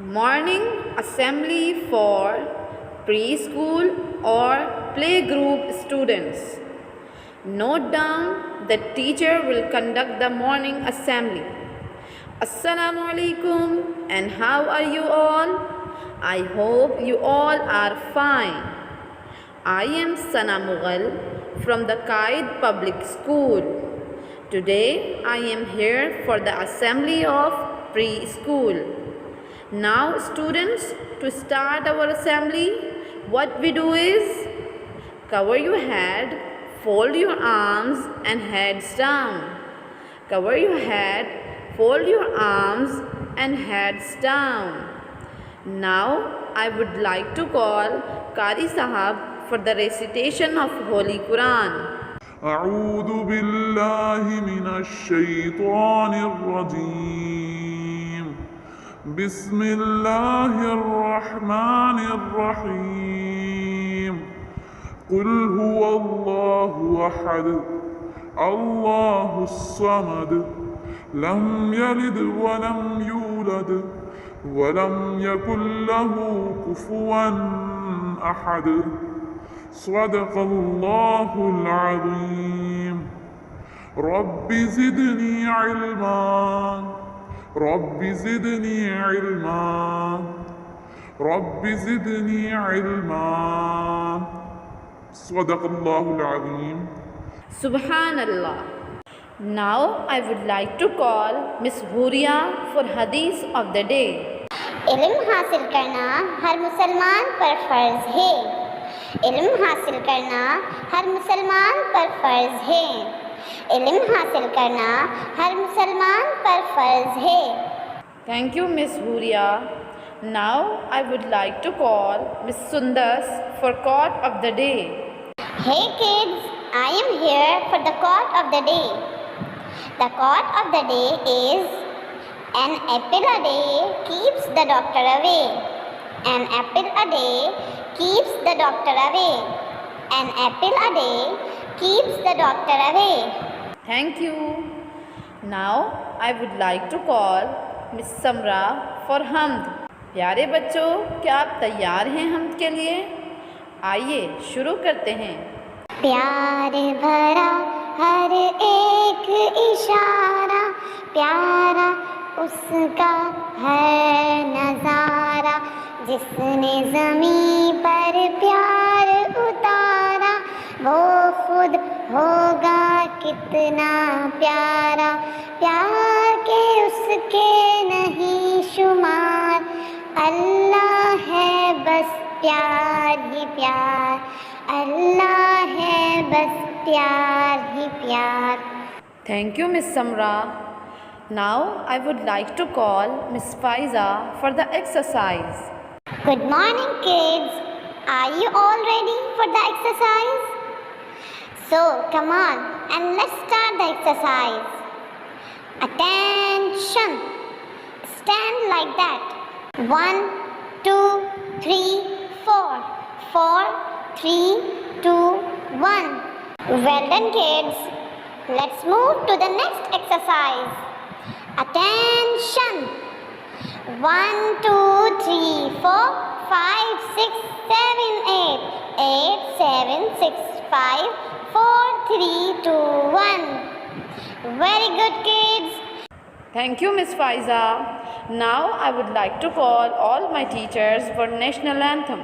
Morning assembly for preschool or playgroup students. Note down that teacher will conduct the morning assembly. Assalamu alaikum, and how are you all? I hope you all are fine. I am Sana Mughal from the Qaid Public School. Today I am here for the assembly of preschool. Now students, to start our assembly, what we do is cover your head, fold your arms and heads down. Cover your head, fold your arms and heads down. Now I would like to call Qari Sahab for the recitation of Holy Quran. أعوذ بالله من الشيطان الرجيم بسم الله الرحمن الرحيم قل هو الله أحد الله الصمد لم يلد ولم يولد ولم يكن له كفوا أحد صدق الله العظيم رب زدني علما رب زدني علما رب زدني علما صدق الله العظيم Subhanallah. Now I would like to call Miss Huria for Hadith of the day. इल्म हासिल करना हर मुसलमान पर फ़र्ज़ है। इल्म हासिल करना हर मुसलमान पर फ़र्ज़ है। इल्म हासिल करना हर मुसलमान पर फ़र्ज़ है। Thank you, Miss Huria. Now I would like to call Miss Sundas for quote of the day. Hey kids, I am here for the quote of the day. The quote of the day is, an apple a day keeps the doctor away. An apple a day keeps the doctor away. An apple a day keeps the doctor away. Thank you. Now I would like to call Miss Samra for Hamd. प्यारे बच्चों, क्या आप तैयार हैं हमद के लिए? आइए शुरू करते हैं। प्यार भरा हर एक इशारा प्यारा उसका है नज़ारा जिसने ज़मीं पर प्यार उतारा वो खुद होगा कितना प्यारा प्यार के उसके नहीं शुमार अल्लाह है बस प्यार ही प्यार अल्लाह है बस प्यार ही प्यार Thank you, Miss Samra. Now I would like to call Miss Faiza for the exercise. Good morning kids. Are you all ready for the exercise? So come on and let's start the exercise. Attention. Stand like that. 1, 2, 3, 4. 4, 3, 2, 1. Well done kids. Let's move to the next exercise. Attention. 1, 2, 3, 4, 5, 6, 7, 8. 8, 7, 6, 5, 4, 3, 2, 1. Very good kids. Thank you, Miss Faiza. Now I would like to call all my teachers for National Anthem.